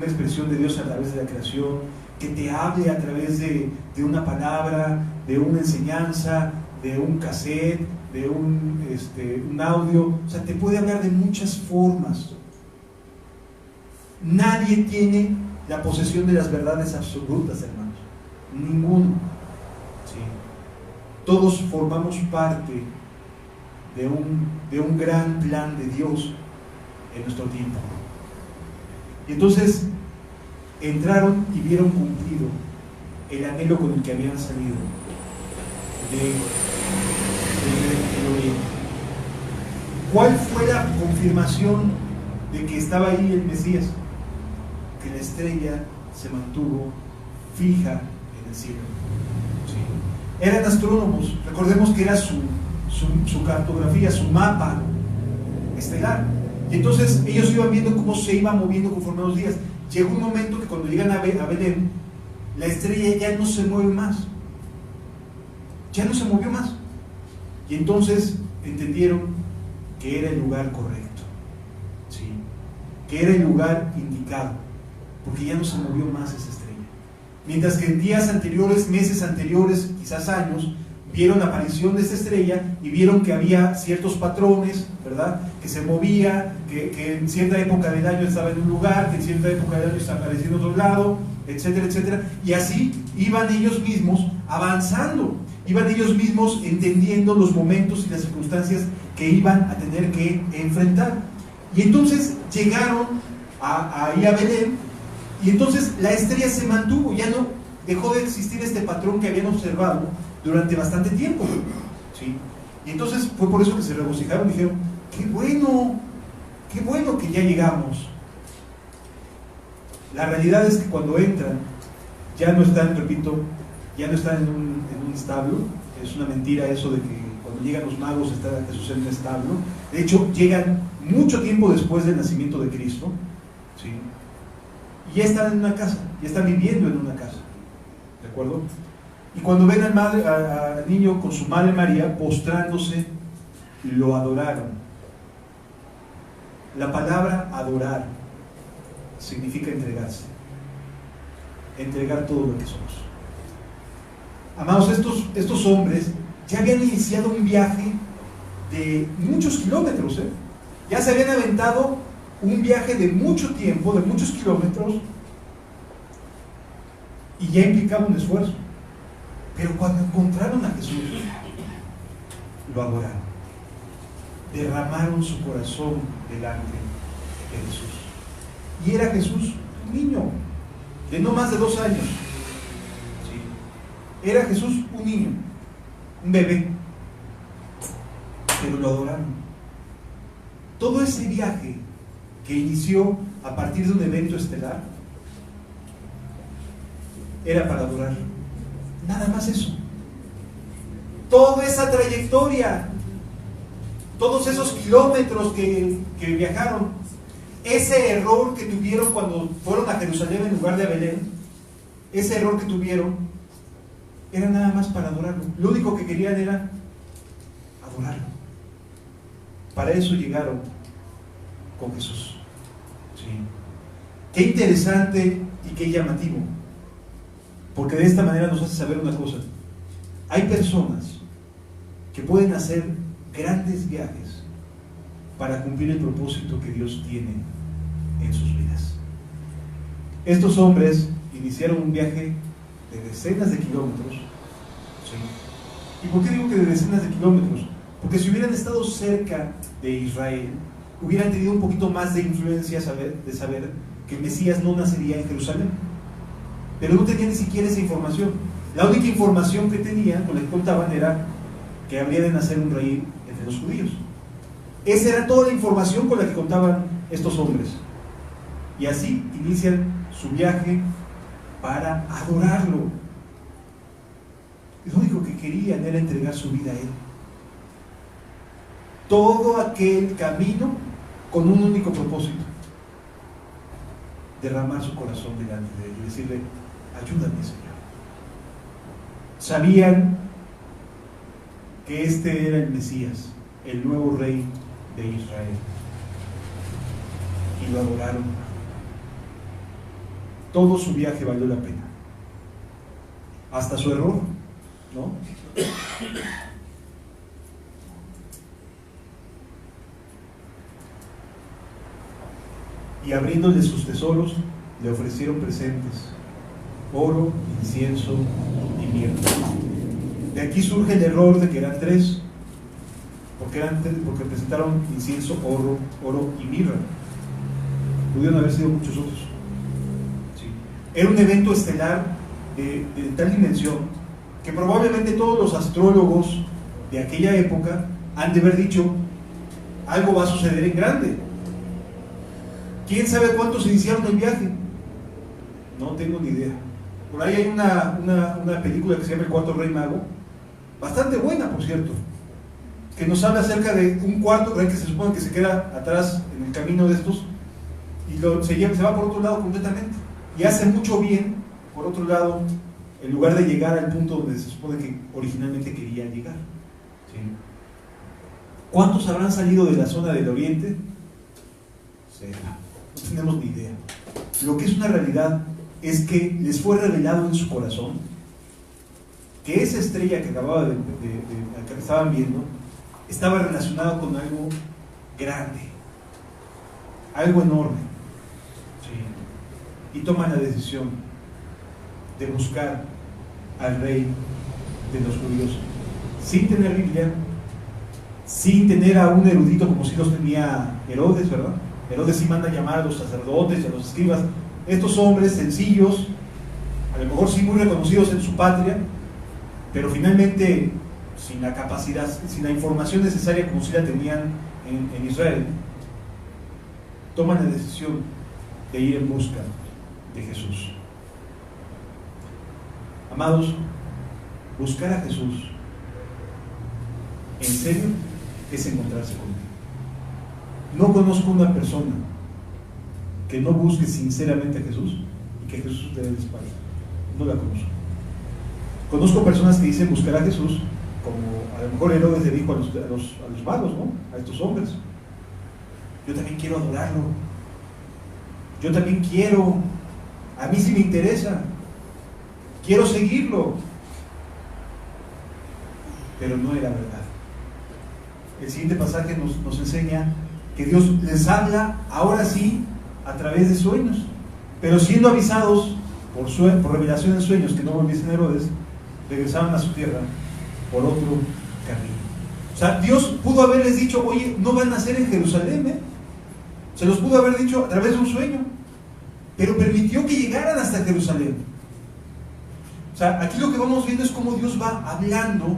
B: expresión de Dios a través de la creación, que te hable a través de una palabra, de una enseñanza, de un cassette, de un audio. O sea, te puede hablar de muchas formas. Nadie tiene la posesión de las verdades absolutas, hermanos. Ninguno. ¿Sí? Todos formamos parte de un gran plan de Dios en nuestro tiempo. Y entonces entraron y vieron cumplido el anhelo con el que habían salido del oriente. ¿Cuál fue la confirmación de que estaba ahí el Mesías? Que la estrella se mantuvo fija en el cielo. ¿Sí? Eran astrónomos, recordemos que era su cartografía, su mapa estelar. Y entonces ellos iban viendo cómo se iba moviendo conforme los días. Llegó un momento que cuando llegan a Belén, la estrella ya no se mueve más. Ya no se movió más. Y entonces entendieron que era el lugar correcto. ¿Sí? Que era el lugar indicado. Porque ya no se movió más esa estrella. Mientras que en días anteriores, meses anteriores, quizás años, vieron la aparición de esta estrella y vieron que había ciertos patrones, ¿verdad? Que se movía, que en cierta época del año estaba en un lugar, que en cierta época del año estaba apareciendo en otro lado, etcétera, etcétera. Y así iban ellos mismos avanzando, iban ellos mismos entendiendo los momentos y las circunstancias que iban a tener que enfrentar. Y entonces llegaron ahí a Belén, Y entonces la estrella se mantuvo, ya no dejó de existir este patrón que habían observado durante bastante tiempo, ¿sí? Y entonces fue por eso que se regocijaron y dijeron, qué bueno que ya llegamos. La realidad es que cuando entran, ya no están, repito, ya no están en un establo. Es una mentira eso de que cuando llegan los magos está Jesús en un establo. De hecho, llegan mucho tiempo después del nacimiento de Cristo, ¿sí? Y ya están en una casa, ya están viviendo en una casa, ¿de acuerdo? Y cuando ven al niño con su madre María postrándose, lo adoraron. La palabra adorar significa entregarse, entregar todo lo que somos. Amados, estos hombres ya habían iniciado un viaje de muchos kilómetros, ¿eh? Ya se habían aventado un viaje de mucho tiempo, de muchos kilómetros, y ya implicaba un esfuerzo. Pero cuando encontraron a Jesús, lo adoraron, derramaron su corazón delante de Jesús. Y era Jesús un niño de no más de 2 años, ¿sí? Era Jesús un niño, un bebé, pero lo adoraron. Todo ese viaje que inició a partir de un evento estelar era para adorarlo. Nada más eso. Toda esa trayectoria, todos esos kilómetros que viajaron, ese error que tuvieron cuando fueron a Jerusalén en lugar de a Belén, ese error que tuvieron era nada más para adorarlo. Lo único que querían era adorarlo. Para eso llegaron con Jesús, ¿sí? Qué interesante y qué llamativo, porque de esta manera nos hace saber una cosa: hay personas que pueden hacer grandes viajes para cumplir el propósito que Dios tiene en sus vidas. Estos hombres iniciaron un viaje de decenas de kilómetros, ¿sí? ¿Y por qué digo que de decenas de kilómetros? Porque si hubieran estado cerca de Israel, hubieran tenido un poquito más de influencia de saber que el Mesías no nacería en Jerusalén. Pero no tenían ni siquiera esa información. La única información que tenían, o les contaban, era que habría de nacer un rey entre los judíos. Esa era toda la información con la que contaban estos hombres. Y así inician su viaje para adorarlo. Lo único que querían era entregar su vida a Él. Todo aquel camino con un único propósito: derramar su corazón delante de Él y decirle: ayúdame, Señor. Sabían que este era el Mesías, el nuevo rey de Israel, y lo adoraron. Todo su viaje valió la pena, hasta su error, ¿no? Y abriéndole sus tesoros, le ofrecieron presentes: oro, incienso y mirra. De aquí surge el error de que eran 3, porque presentaron incienso, oro y mirra. Pudieron haber sido muchos otros, ¿sí? Era un evento estelar de tal dimensión que probablemente todos los astrólogos de aquella época han de haber dicho: algo va a suceder en grande. ¿Quién sabe cuántos iniciaron el viaje? No tengo ni idea. Por ahí hay una película que se llama El Cuarto Rey Mago, bastante buena, por cierto, que nos habla acerca de un cuarto rey que se supone que se queda atrás en el camino de estos y se va por otro lado completamente y hace mucho bien por otro lado, en lugar de llegar al punto donde se supone que originalmente quería llegar, ¿sí? ¿Cuántos habrán salido de la zona del oriente? No tenemos ni idea. Lo que es una realidad es que les fue revelado en su corazón que esa estrella que que estaban viendo estaba relacionada con algo grande, algo enorme, ¿sí? Y toman la decisión de buscar al rey de los judíos sin tener Biblia, sin tener a un erudito como si los tenía Herodes, ¿verdad? Herodes sí manda a llamar a los sacerdotes y a los escribas. Estos hombres sencillos, a lo mejor sí muy reconocidos en su patria, pero finalmente sin la capacidad, sin la información necesaria como si la tenían en Israel, toman la decisión de ir en busca de Jesús. Amados, buscar a Jesús en serio es encontrarse con Él. No conozco una persona que no busque sinceramente a Jesús y que Jesús le dé la espalda. No la conozco. Conozco personas que dicen buscar a Jesús, como a lo mejor Herodes le dijo a los magos, ¿no? A estos hombres: yo también quiero adorarlo, yo también quiero, a mí sí me interesa, quiero seguirlo. Pero no era verdad. El siguiente pasaje nos enseña que Dios les habla, ahora sí, a través de sueños, pero siendo avisados por revelación en sueños que no volviesen a Herodes, regresaban a su tierra por otro camino. O sea, Dios pudo haberles dicho: oye, no van a nacer en Jerusalén, ¿eh? Se los pudo haber dicho a través de un sueño, pero permitió que llegaran hasta Jerusalén. O sea, aquí lo que vamos viendo es cómo Dios va hablando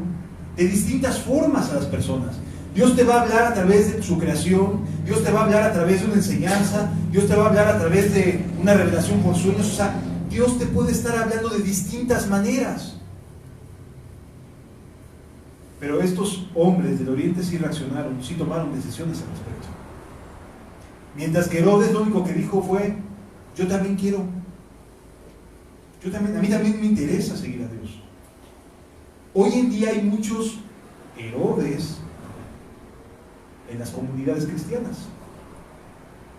B: de distintas formas a las personas. Dios te va a hablar a través de su creación, Dios te va a hablar a través de una enseñanza, Dios te va a hablar a través de una revelación por sueños. O sea, Dios te puede estar hablando de distintas maneras. Pero estos hombres del Oriente sí reaccionaron, sí tomaron decisiones al respecto. Mientras que Herodes lo único que dijo fue: yo también quiero, a mí también me interesa seguir a Dios. Hoy en día hay muchos Herodes en las comunidades cristianas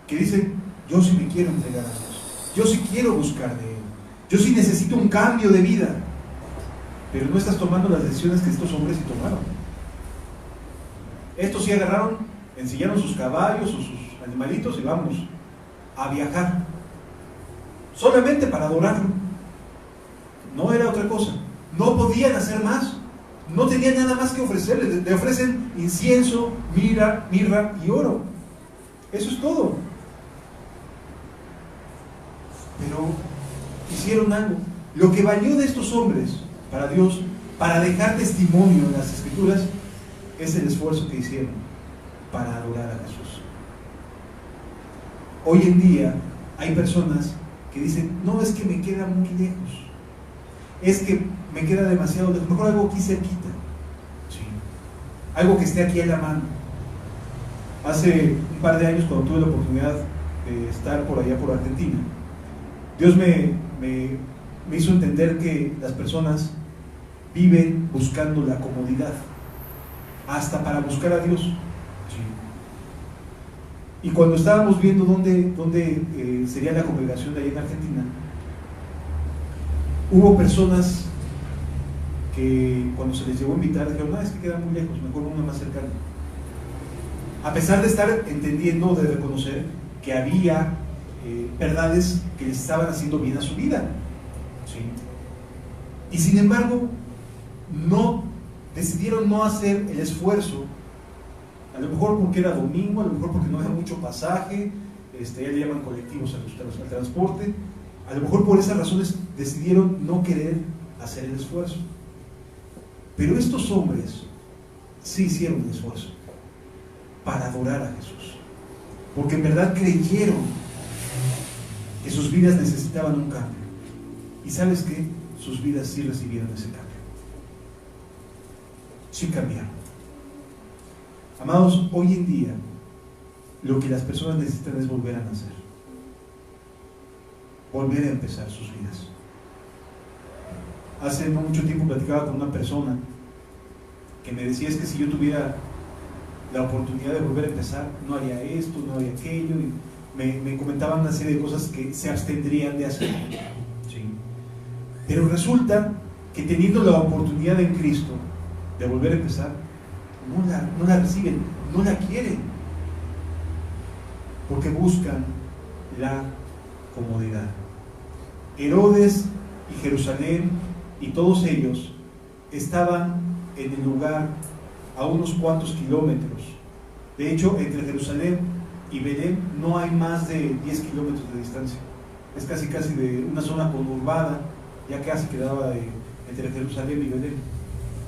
B: que dicen: yo sí me quiero entregar a Dios, yo sí quiero buscar de Él, yo sí necesito un cambio de vida. Pero no estás tomando las decisiones que estos hombres sí tomaron. Estos sí agarraron, ensillaron sus caballos o sus animalitos y vámonos a viajar, solamente para adorarlo. No era otra cosa. No podían hacer más. No tenían nada más que ofrecerles. Le ofrecen incienso, mirra y oro. Eso es todo. Pero hicieron algo. Lo que valió de estos hombres para Dios, para dejar testimonio en las Escrituras, es el esfuerzo que hicieron para adorar a Jesús. Hoy en día hay personas que dicen: no, es que me queda muy lejos, es que me queda demasiado lejos, mejor algo aquí cerquita, ¿sí? Algo que esté aquí a la mano. Hace un par de años, cuando tuve la oportunidad de estar por allá por Argentina, Dios me hizo entender que las personas viven buscando la comodidad, hasta para buscar a Dios. Sí. Y cuando estábamos viendo dónde sería la congregación de allá en Argentina, hubo personas que cuando se les llegó a invitar dijeron: no, es que queda muy lejos, mejor una más cercana. A pesar de estar entendiendo, de reconocer que había verdades que les estaban haciendo bien a su vida. ¿Sí? Y sin embargo, decidieron no hacer el esfuerzo, a lo mejor porque era domingo, a lo mejor porque no había mucho pasaje, ya le llaman colectivos al transporte, a lo mejor por esas razones decidieron no querer hacer el esfuerzo. Pero estos hombres sí hicieron el esfuerzo para adorar a Jesús, porque en verdad creyeron que sus vidas necesitaban un cambio. Y ¿sabes qué? Sus vidas sí recibieron ese cambio. Sí cambiaron. Amados, hoy en día lo que las personas necesitan es volver a nacer, volver a empezar sus vidas. Hace no mucho tiempo platicaba con una persona que me decía: es que si yo tuviera la oportunidad de volver a empezar, no haría esto, no haría aquello, y me comentaban una serie de cosas que se abstendrían de hacer. ¿Sí? Pero resulta que teniendo la oportunidad en Cristo de volver a empezar, no la reciben, no la quieren, porque buscan la comodidad. Herodes y Jerusalén y todos ellos estaban en el lugar a unos cuantos kilómetros. De hecho, entre Jerusalén y Belén no hay más de 10 kilómetros de distancia. es casi de una zona conurbada, ya casi quedaba entre Jerusalén y Belén.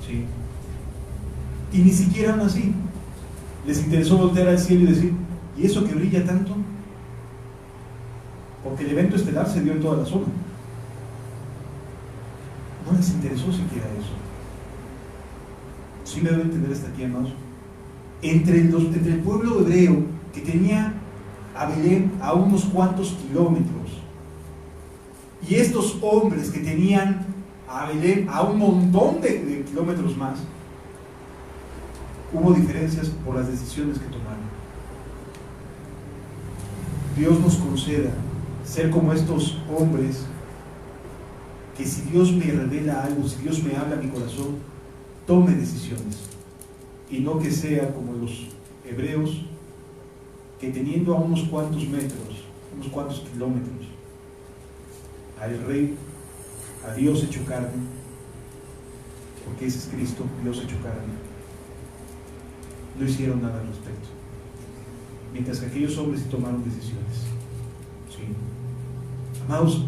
B: ¿Sí? Y ni siquiera aún así les interesó voltear al cielo y decir, ¿y eso que brilla tanto? Porque el evento estelar se dio en toda la zona. No les interesó siquiera eso. Sí me debo entender hasta aquí, amados. Entre el pueblo hebreo, que tenía a Belén a unos cuantos kilómetros, y estos hombres que tenían a Belén a un montón de kilómetros más, hubo diferencias por las decisiones que tomaron. Dios nos conceda ser como estos hombres, que si Dios me revela algo, si Dios me habla a mi corazón, tome decisiones, y no que sea como los hebreos, que teniendo a unos cuantos metros, unos cuantos kilómetros, al Rey, a Dios hecho carne, porque ese es Cristo, Dios hecho carne, no hicieron nada al respecto, mientras que aquellos hombres sí tomaron decisiones. ¿Sí? Amados,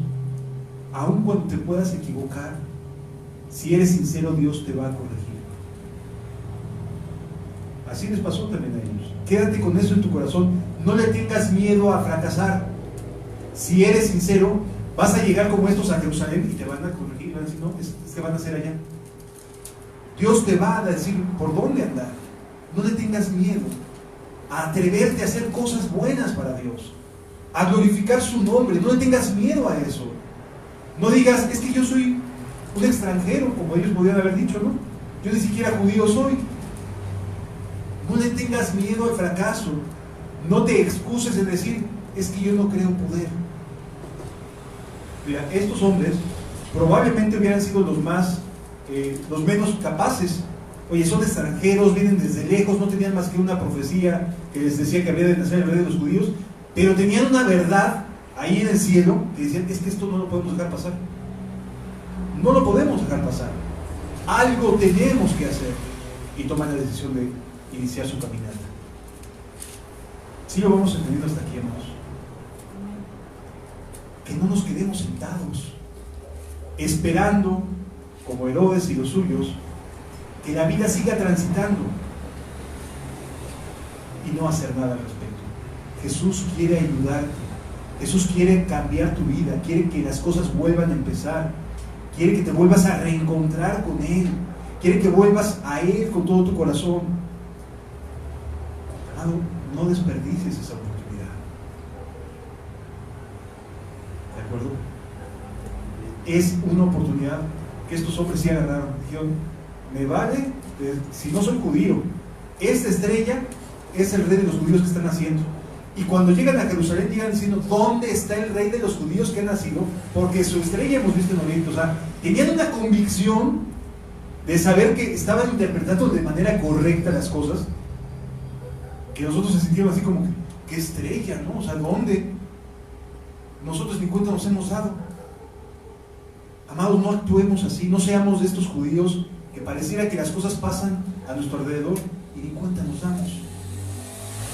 B: aun cuando te puedas equivocar, si eres sincero, Dios te va a corregir. Así les pasó también a ellos. Quédate con eso en tu corazón, no le tengas miedo a fracasar. Si eres sincero, vas a llegar como estos a Jerusalén y te van a corregir, van a decir, no, es que van a hacer allá. Dios te va a decir por dónde andar. No le tengas miedo a atreverte a hacer cosas buenas para Dios, a glorificar su nombre. No le tengas miedo a eso. No digas, es que yo soy un extranjero, como ellos podrían haber dicho, ¿no? Yo ni siquiera judío soy. No le tengas miedo al fracaso. No te excuses en decir, es que yo no creo poder. Mira, estos hombres probablemente hubieran sido los menos capaces. Oye, son extranjeros, vienen desde lejos, no tenían más que una profecía que les decía que había de nacer el rey de los judíos, pero tenían una verdad ahí en el cielo que decían, es que esto no lo podemos dejar pasar. No lo podemos dejar pasar. Algo tenemos que hacer. Y toman la decisión de iniciar su caminata. Sí lo vamos entendiendo hasta aquí, hermanos. Que no nos quedemos sentados esperando, como Herodes y los suyos, que la vida siga transitando y no hacer nada al respecto. Jesús quiere ayudarte. Jesús quiere cambiar tu vida, quiere que las cosas vuelvan a empezar, quiere que te vuelvas a reencontrar con Él, quiere que vuelvas a Él con todo tu corazón. Amado, no desperdicies esa oportunidad. ¿De acuerdo? Es una oportunidad que estos hombres sí agarraron. Dijeron, me vale si no soy judío, esta estrella es el rey de los judíos que están naciendo. Y cuando llegan a Jerusalén llegan diciendo, ¿dónde está el rey de los judíos que ha nacido? Porque su estrella hemos visto en Oriente. O sea, tenían una convicción de saber que estaban interpretando de manera correcta las cosas, que nosotros se sintieron así como, ¿qué estrella, no? O sea, ¿dónde? Nosotros ni cuenta nos hemos dado. Amados, no actuemos así, no seamos de estos judíos que pareciera que las cosas pasan a nuestro alrededor y ni cuenta nos damos.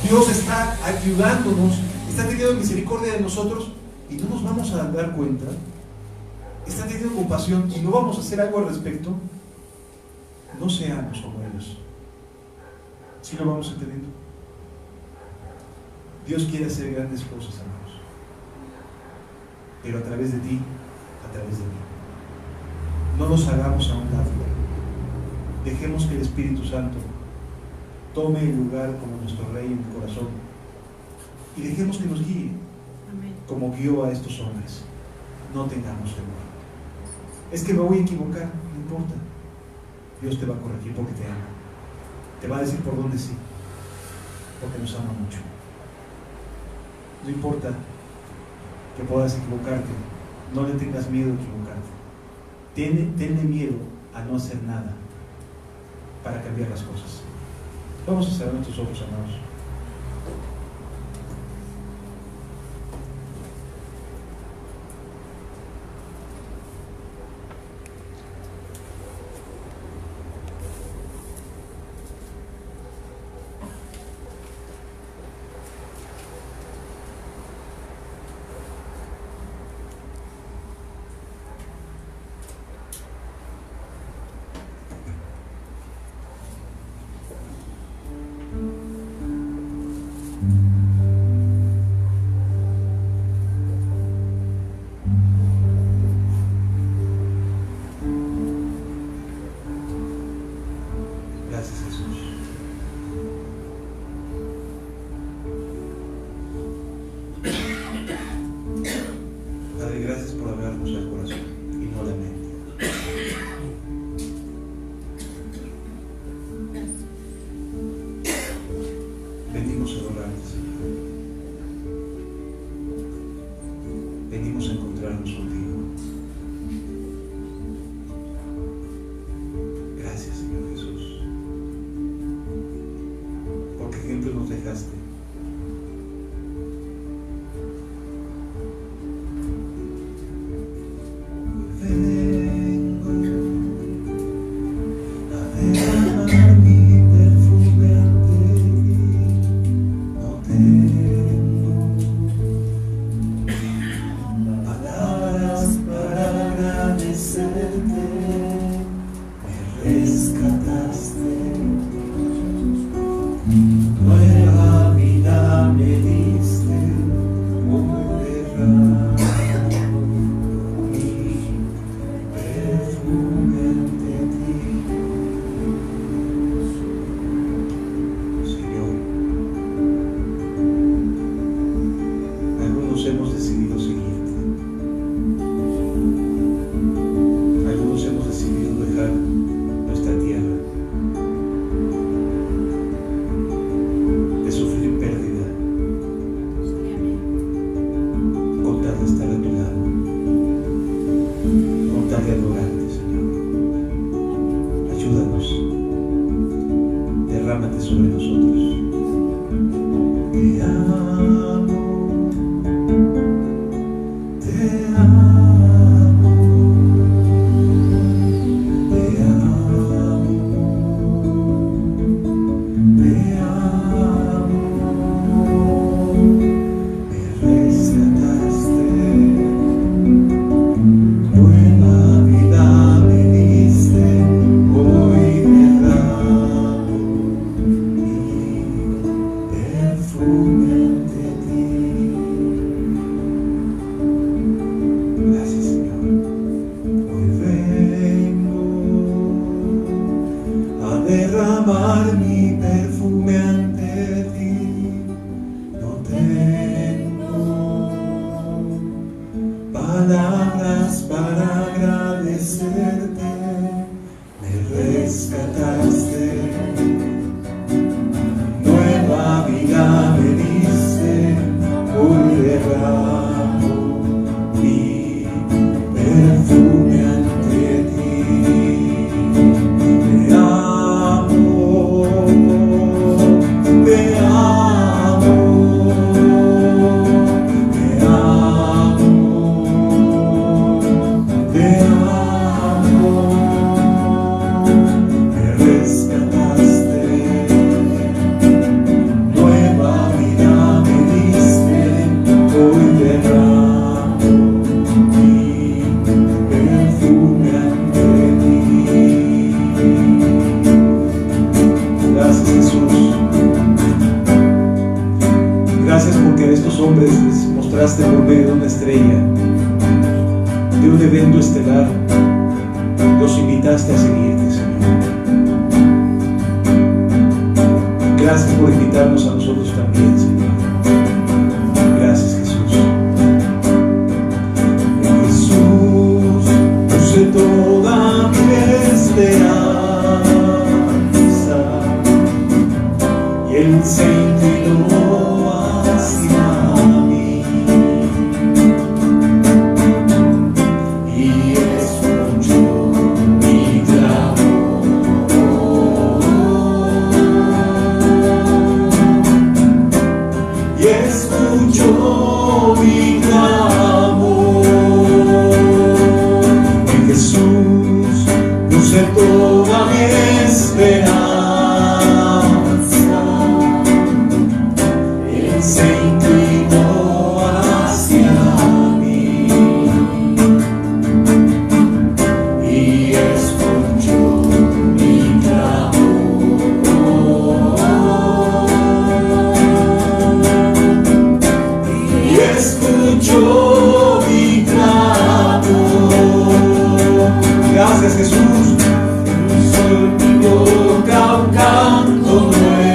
B: Dios está ayudándonos, está teniendo misericordia de nosotros y no nos vamos a dar cuenta. Está teniendo compasión y no vamos a hacer algo al respecto. No seamos como ellos. ¿Sí lo vamos entendiendo? Dios quiere hacer grandes cosas, hermanos, pero a través de ti, a través de mí. No nos hagamos a un lado. Dejemos que el Espíritu Santo tome el lugar como nuestro Rey en el corazón y dejemos que nos guíe. Amén. Como guió a estos hombres. No tengamos temor. Es que me voy a equivocar, no importa. Dios te va a corregir porque te ama. Te va a decir por dónde sí, porque nos ama mucho. No importa que puedas equivocarte, no le tengas miedo a equivocarte. Tenle miedo a no hacer nada para cambiar las cosas. Vamos a cerrar nuestros ojos, amados. venimos a encontrarnos contigo. Gracias, Señor Jesús, porque ejemplo nos dejaste. Por medio de una estrella, de un evento estelar, los invitaste a seguirte, Señor. Gracias por invitarnos a nosotros también, Señor. Gracias, Jesús. En Jesús puse toda mi esperanza y Él se inclinó hacia mí. Escuchó mi clamor. En Jesús puse toda mi esperanza. Él se inclinó hacia mí y escuchó mi clamor. Escuchó mi clamor. Gracias, Jesús. Soy mi boca un canto nuevo.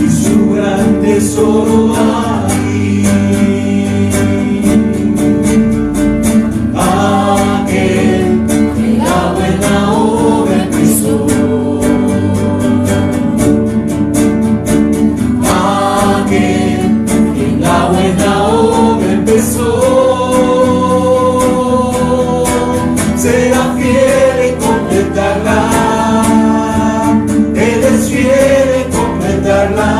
A: y su gran tesoro aquí. Aquel que la buena obra empezó, aquel que la buena obra empezó, será fiel en completarla. Él es fiel en completarla.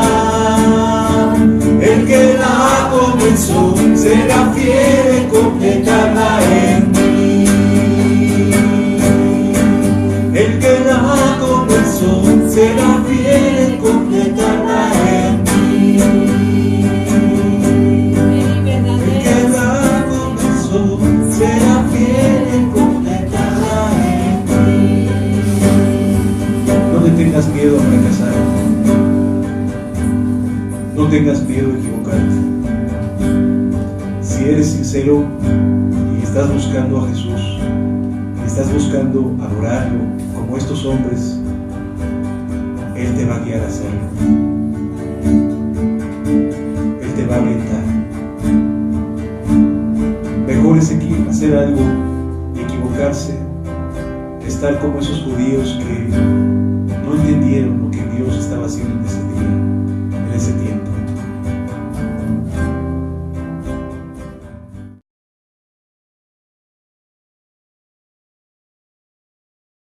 A: El que la comenzó será fiel en completarla en mí. El que la comenzó será fiel en completarla en mí. El que la comenzó será fiel en completarla en mí.
B: No te tengas miedo a fracasar. No tengas miedo a equivocarte. Si eres sincero y estás buscando a Jesús, y estás buscando adorarlo como estos hombres, Él te va a guiar a hacerlo. Él te va a orientar. Mejor es hacer algo y equivocarse que estar como esos judíos que